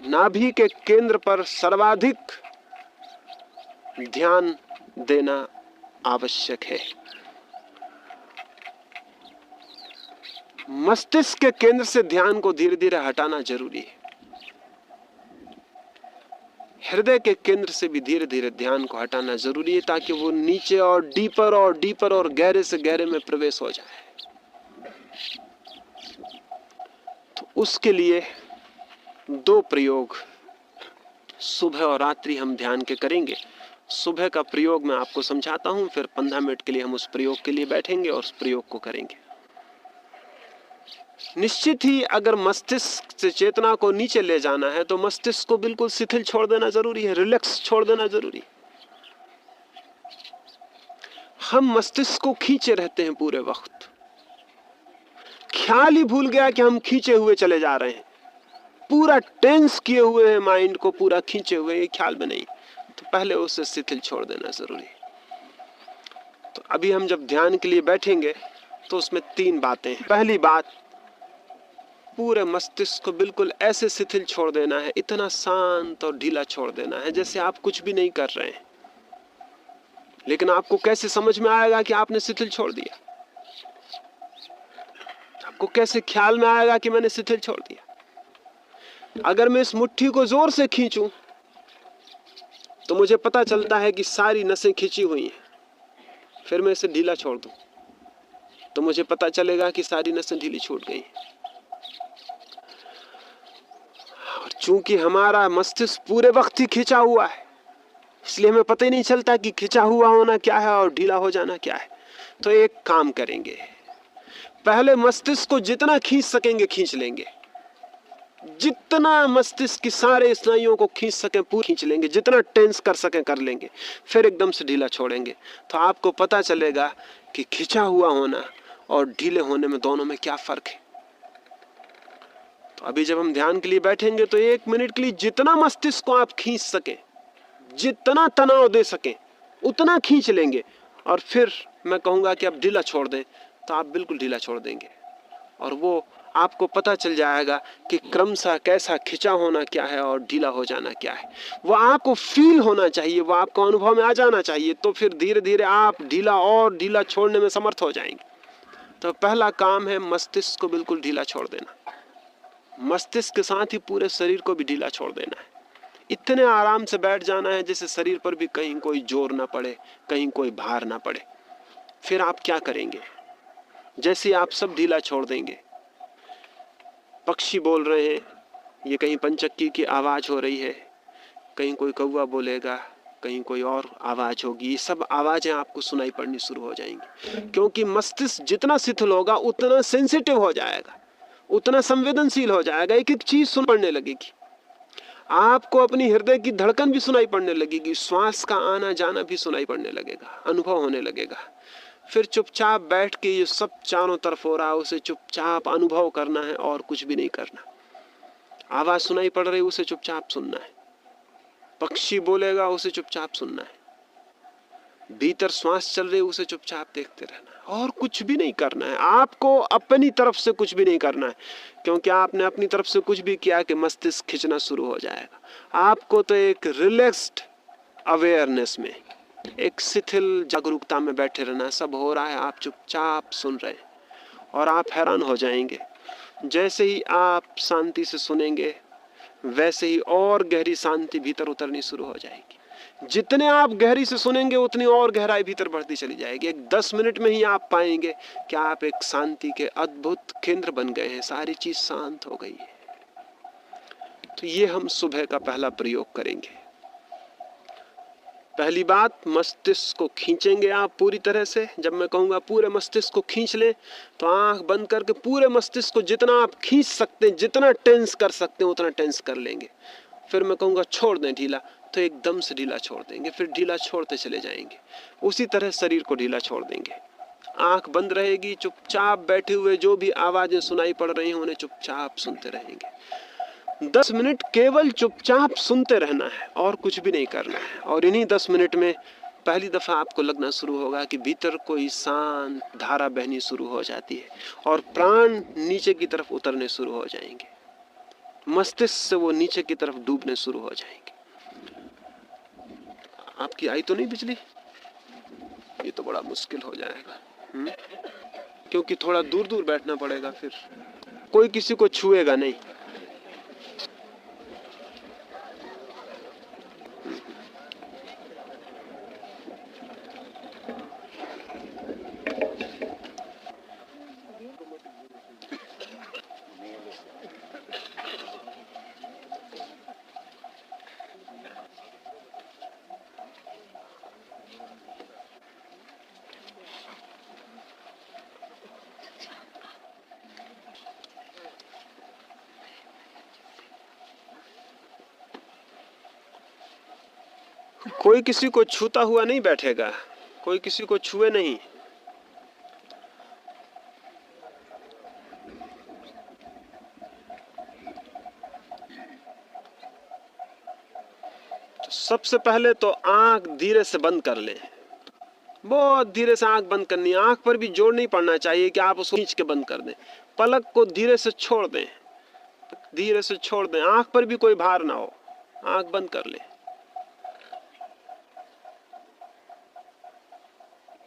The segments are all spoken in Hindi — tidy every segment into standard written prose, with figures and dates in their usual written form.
नाभि के केंद्र पर सर्वाधिक ध्यान देना आवश्यक है। मस्तिष्क के केंद्र से ध्यान को धीरे धीरे हटाना जरूरी है। हृदय के केंद्र से भी धीरे धीरे ध्यान को हटाना जरूरी है, ताकि वो नीचे और डीपर और गहरे से गहरे में प्रवेश हो जाए। तो उसके लिए 2 प्रयोग सुबह और रात्रि हम ध्यान के करेंगे। सुबह का प्रयोग मैं आपको समझाता हूं, फिर 15 मिनट के लिए हम उस प्रयोग के लिए बैठेंगे और उस प्रयोग को करेंगे। निश्चित ही अगर मस्तिष्क से चेतना को नीचे ले जाना है तो मस्तिष्क को बिल्कुल शिथिल छोड़ देना जरूरी है, रिलैक्स छोड़ देना जरूरी है। हम मस्तिष्क को खींचे रहते हैं पूरे वक्त, ख्याल ही भूल गया कि हम खींचे हुए चले जा रहे हैं, पूरा टेंस किए हुए हैं, माइंड को पूरा खींचे हुए, ये ख्याल में नहीं। तो पहले उसे शिथिल छोड़ देना जरूरी है। तो अभी हम जब ध्यान के लिए बैठेंगे तो उसमें 3 बातें हैं। पहली बात, पूरे मस्तिष्क को बिल्कुल ऐसे शिथिल छोड़ देना है, इतना शांत और ढीला छोड़ देना है जैसे आप कुछ भी नहीं कर रहे हैं। लेकिन आपको कैसे समझ में आएगा कि आपने शिथिल छोड़ दिया? आपको कैसे ख्याल में आएगा कि मैंने शिथिल छोड़ दिया? अगर मैं इस मुट्ठी को जोर से खींचूं तो मुझे पता चलता है कि सारी नसें खींची हुई हैं। फिर मैं इसे ढीला छोड़ दूं तो मुझे पता चलेगा कि सारी नसें ढीली छूट गई। और चूंकि हमारा मस्तिष्क पूरे वक्त ही खिंचा हुआ है, इसलिए हमें पता ही नहीं चलता कि खिंचा हुआ होना क्या है और ढीला हो जाना क्या है। तो एक काम करेंगे, पहले मस्तिष्क को जितना खींच सकेंगे खींच लेंगे, जितना मस्तिष्क की सारे स्नायुओं को खींच सकें पूरा खींच लेंगे, जितना टेंस कर सकें कर लेंगे, फिर एकदम से ढीला छोड़ेंगे। तो आपको पता चलेगा कि खिंचा हुआ होना और ढीले होने में, दोनों में क्या फर्क है। तो अभी जब हम ध्यान के लिए बैठेंगे तो 1 मिनट के लिए जितना मस्तिष्क को आप खींच सकें, जितना तनाव दे सकें उतना खींच लेंगे, और फिर मैं कहूँगा कि आप ढीला छोड़ दें तो आप बिल्कुल ढीला छोड़ देंगे। और वो आपको पता चल जाएगा कि क्रमशः कैसा खिंचा होना क्या है और ढीला हो जाना क्या है। वो आपको फील होना चाहिए, वो आपको अनुभव में आ जाना चाहिए। तो फिर धीरे धीरे आप ढीला और ढीला छोड़ने में समर्थ हो जाएंगे। तो पहला काम है मस्तिष्क को बिल्कुल ढीला छोड़ देना। मस्तिष्क के साथ ही पूरे शरीर को भी ढीला छोड़ देना है। इतने आराम से बैठ जाना है जैसे शरीर पर भी कहीं कोई जोर ना पड़े, कहीं कोई भार ना पड़े। फिर आप क्या करेंगे? जैसे आप सब ढीला छोड़ देंगे, पक्षी बोल रहे हैं, ये कहीं पंचक्की की आवाज हो रही है, कहीं कोई कौवा बोलेगा, कहीं कोई और आवाज होगी, ये सब आवाजें आपको सुनाई पड़नी शुरू हो जाएंगी। क्योंकि मस्तिष्क जितना शिथिल होगा उतना सेंसिटिव हो जाएगा, उतना संवेदनशील हो जाएगा, एक एक चीज सुन पड़ने लगेगी। आपको अपनी हृदय की धड़कन भी सुनाई पड़ने लगेगी, श्वास का आना जाना भी सुनाई पड़ने लगेगा, अनुभव होने लगेगा। फिर चुपचाप बैठ के ये सब चारों तरफ हो रहा है उसे चुपचाप अनुभव करना है और कुछ भी नहीं करना। आवाज सुनाई पड़ रही उसे चुपचाप सुनना है, पक्षी बोलेगा उसे चुपचाप सुनना है, भीतर श्वास चल रही उसे चुपचाप देखते रहना है और कुछ भी नहीं करना है। आपको अपनी तरफ से कुछ भी नहीं करना है, क्योंकि आपने अपनी तरफ से कुछ भी किया कि मस्तिष्क खिंचना शुरू हो जाएगा। आपको तो एक रिलैक्स्ड अवेयरनेस में, एक शिथिल जागरूकता में बैठे रहना। सब हो रहा है, आप चुपचाप सुन रहे हैं और आप हैरान हो जाएंगे। जैसे ही आप शांति से सुनेंगे वैसे ही और गहरी शांति भीतर उतरनी शुरू हो जाएगी। जितने आप गहरी से सुनेंगे उतनी और गहराई भीतर बढ़ती चली जाएगी। एक 10 मिनट में ही आप पाएंगे कि आप एक शांति के अद्भुत केंद्र बन गए हैं, सारी चीज शांत हो गई है। तो ये हम सुबह का पहला प्रयोग करेंगे। पहली बात, मस्तिष्क को खींचेंगे आप पूरी तरह से। जब मैं कहूँगा पूरे मस्तिष्क को खींच लें तो आंख बंद करके पूरे मस्तिष्क को जितना आप खींच सकते हैं, जितना टेंस कर सकते हैं उतना टेंस कर लेंगे। फिर मैं कहूँगा छोड़ दें ढीला, तो एकदम से ढीला छोड़ देंगे, फिर ढीला छोड़ते चले जाएंगे। उसी तरह शरीर को ढीला छोड़ देंगे। आंख बंद रहेगी, चुपचाप बैठे हुए जो भी आवाजें सुनाई पड़ रही हैं उन्हें चुपचाप सुनते रहेंगे। 10 मिनट केवल चुपचाप सुनते रहना है और कुछ भी नहीं करना है। और इन्हीं 10 मिनट में पहली दफा आपको लगना शुरू होगा कि भीतर कोई शांत धारा बहनी शुरू हो जाती है और प्राण नीचे की तरफ उतरने शुरू हो जाएंगे। मस्तिष्क से वो नीचे की तरफ डूबने शुरू हो जाएंगे। आपकी आई तो नहीं बिजली? ये तो बड़ा मुश्किल हो जाएगा। क्योंकि थोड़ा दूर दूर बैठना पड़ेगा, फिर कोई किसी को छुएगा नहीं। कोई किसी को छूता हुआ नहीं बैठेगा, कोई किसी को छुए नहीं। तो सबसे पहले तो आंख धीरे से बंद कर लें। बहुत धीरे से आंख बंद करनी है। आंख पर भी जोर नहीं पड़ना चाहिए कि आप उसको खींच के बंद कर दें। पलक को धीरे से छोड़ दें, धीरे से छोड़ दें। आंख पर भी कोई भार ना हो। आंख बंद कर लें।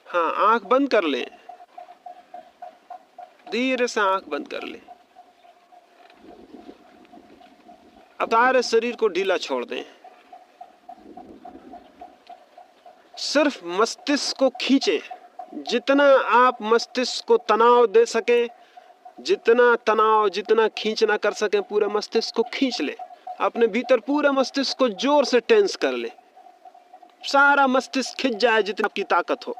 हाँ, आंख बंद कर लें, धीरे से आंख बंद कर लें। अब सारे शरीर को ढीला छोड़ दें। सिर्फ मस्तिष्क को खींचें। जितना आप मस्तिष्क को तनाव दे सकें, जितना तनाव, जितना खींचना कर सकें, पूरे मस्तिष्क को खींच ले। अपने भीतर पूरे मस्तिष्क को जोर से टेंस कर ले। सारा मस्तिष्क खिंच जाए, जितनी आपकी ताकत हो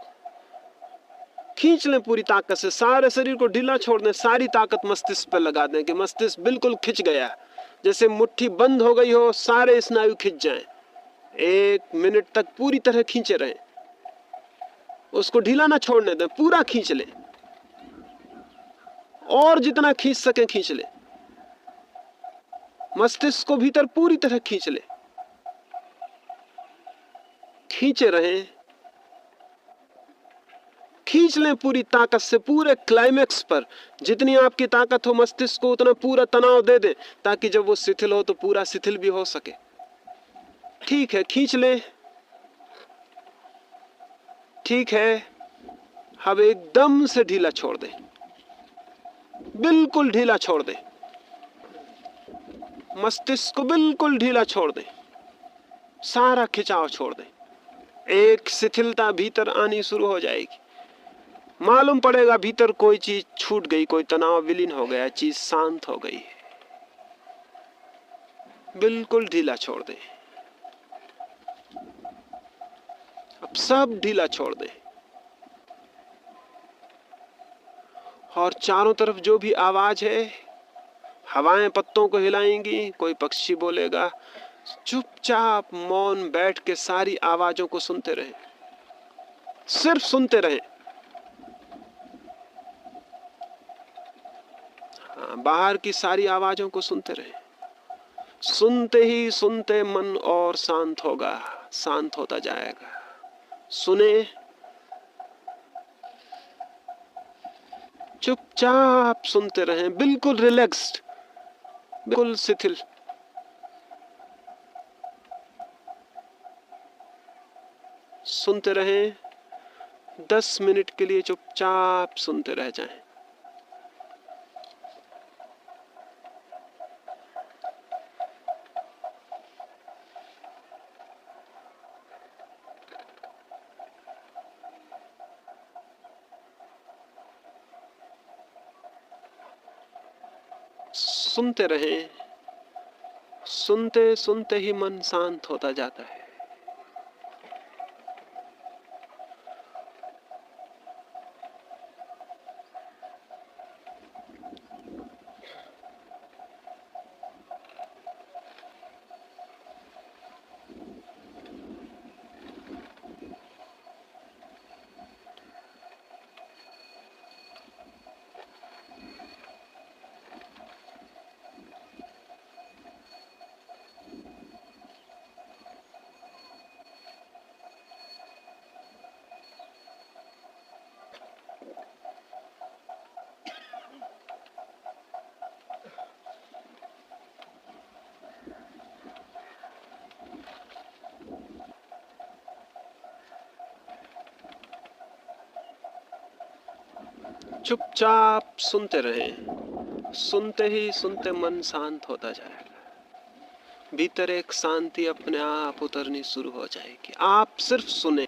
खींच लें पूरी ताकत से। सारे शरीर को ढीला छोड़ दें, सारी ताकत मस्तिष्क पर लगा दें कि मस्तिष्क बिल्कुल खिंच गया, जैसे मुट्ठी बंद हो गई हो, सारे स्नायु खिंच जाएं। 1 मिनट तक पूरी तरह खींचे रहें, उसको ढीला ना छोड़ने दें, पूरा खींच लें। और जितना खींच सके खींच ले। मस्तिष्क को भीतर पूरी तरह खींच ले। खींचे रहें, खींच लें पूरी ताकत से। पूरे क्लाइमेक्स पर जितनी आपकी ताकत हो, मस्तिष्क को उतना पूरा तनाव दे दें, ताकि जब वो शिथिल हो तो पूरा शिथिल भी हो सके। ठीक है, खींच लें। ठीक है, अब एकदम से ढीला छोड़ दें, बिल्कुल ढीला छोड़ दें। मस्तिष्क को बिल्कुल ढीला छोड़ दें, सारा खिंचाव छोड़ दें। एक शिथिलता भीतर आनी शुरू हो जाएगी। मालूम पड़ेगा भीतर कोई चीज छूट गई, कोई तनाव विलीन हो गया, चीज शांत हो गई। बिल्कुल ढीला छोड़ दें। अब सब ढीला छोड़ दें। और चारों तरफ जो भी आवाज है, हवाएं पत्तों को हिलाएंगी, कोई पक्षी बोलेगा, चुपचाप मौन बैठ के सारी आवाजों को सुनते रहें। सिर्फ सुनते रहें। बाहर की सारी आवाजों को सुनते रहें। सुनते ही सुनते मन और शांत होगा, शांत होता जाएगा। सुने, चुपचाप सुनते रहें, बिल्कुल रिलैक्स्ड, बिल्कुल शिथिल। सुनते रहें। 10 मिनट के लिए चुपचाप सुनते रह जाएं। सुनते रहें। सुनते सुनते ही मन शांत होता जाता है। चुपचाप सुनते रहें। सुनते ही सुनते मन शांत होता जाएगा। भीतर एक शांति अपने आप उतरनी शुरू हो जाएगी। आप सिर्फ सुने।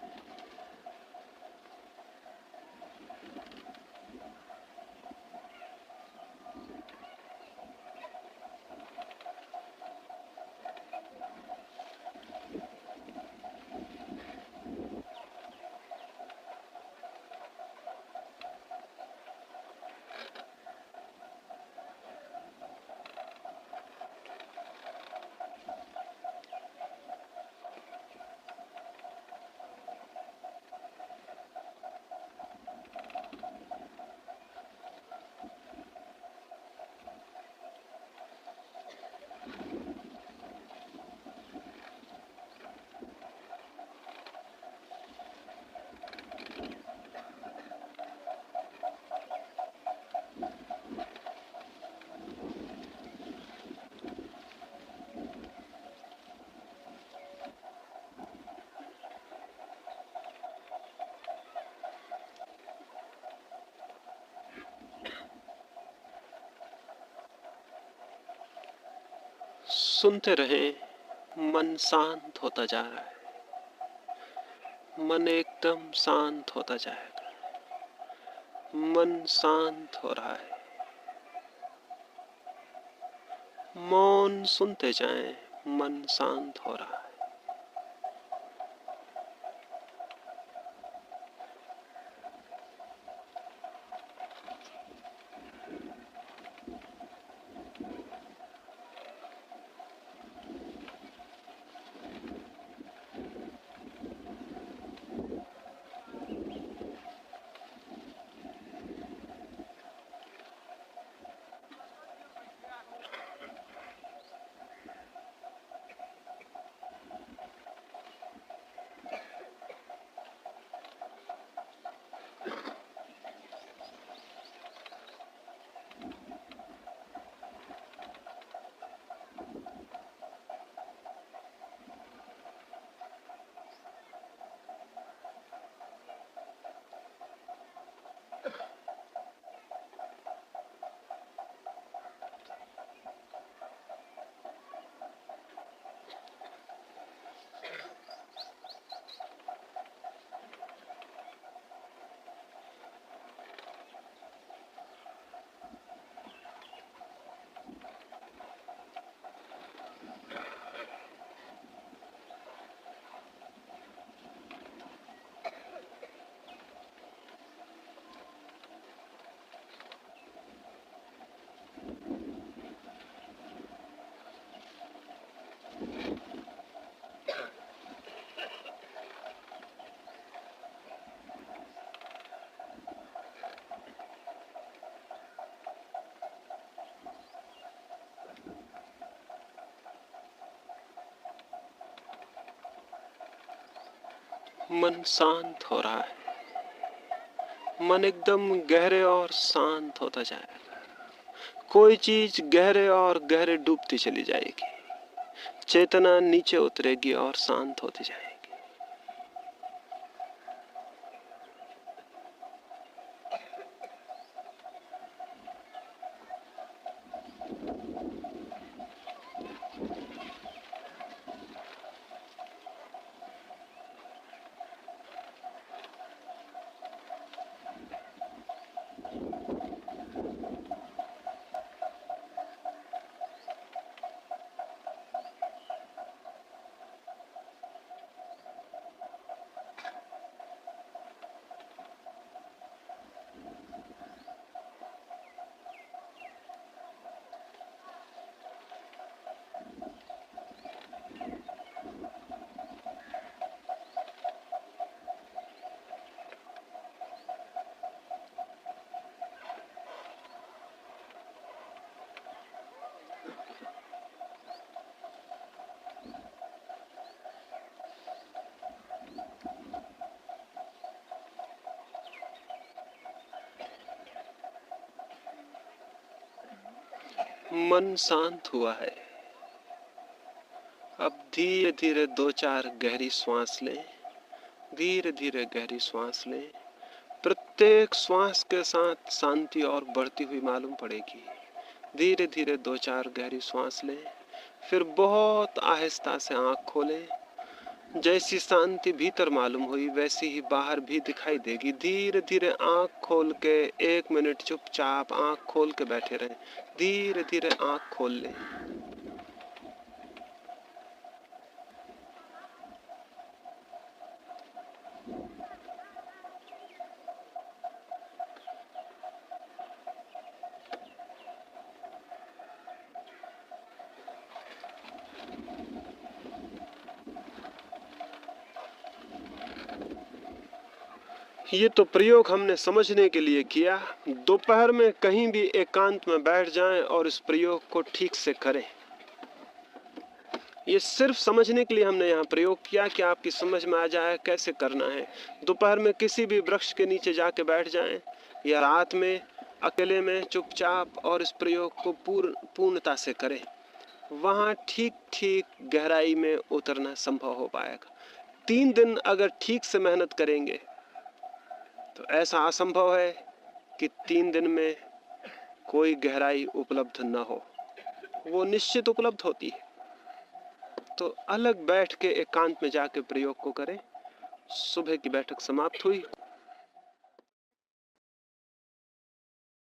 सुनते रहें। मन शांत होता जा रहा है। मन एकदम शांत होता जाएगा। मन शांत हो रहा है। मौन सुनते जाएं। मन शांत हो रहा है। मन शांत हो रहा है। मन एकदम गहरे और शांत होता जाएगा। कोई चीज गहरे और गहरे डूबती चली जाएगी। चेतना नीचे उतरेगी और शांत होती जाएगी। मन शांत हुआ है। अब धीरे धीरे 2-4 गहरी सांस लें। धीरे धीरे गहरी सांस लें। प्रत्येक श्वास के साथ शांति और बढ़ती हुई मालूम पड़ेगी। धीरे धीरे 2-4 गहरी श्वास लें, फिर बहुत आहिस्ता से आंख खोलें। जैसी शांति भीतर मालूम हुई वैसी ही बाहर भी दिखाई देगी। धीरे धीरे आंख खोल के 1 मिनट चुपचाप आंख खोल के बैठे रहें। धीरे धीरे आंख खोल लें। ये तो प्रयोग हमने समझने के लिए किया। दोपहर में कहीं भी एकांत में बैठ जाएं और इस प्रयोग को ठीक से करें। ये सिर्फ समझने के लिए हमने यहाँ प्रयोग किया कि आपकी समझ में आ जाए कैसे करना है। दोपहर में किसी भी वृक्ष के नीचे जाके बैठ जाएं या रात में अकेले में चुपचाप और इस प्रयोग को पूर्णता से करें। वहाँ ठीक ठीक गहराई में उतरना संभव हो पाएगा। 3 दिन अगर ठीक से मेहनत करेंगे तो ऐसा असंभव है कि 3 दिन में कोई गहराई उपलब्ध न हो। वो निश्चित उपलब्ध होती है। तो अलग बैठ के एकांत में जाके प्रयोग को करें। सुबह की बैठक समाप्त हुई।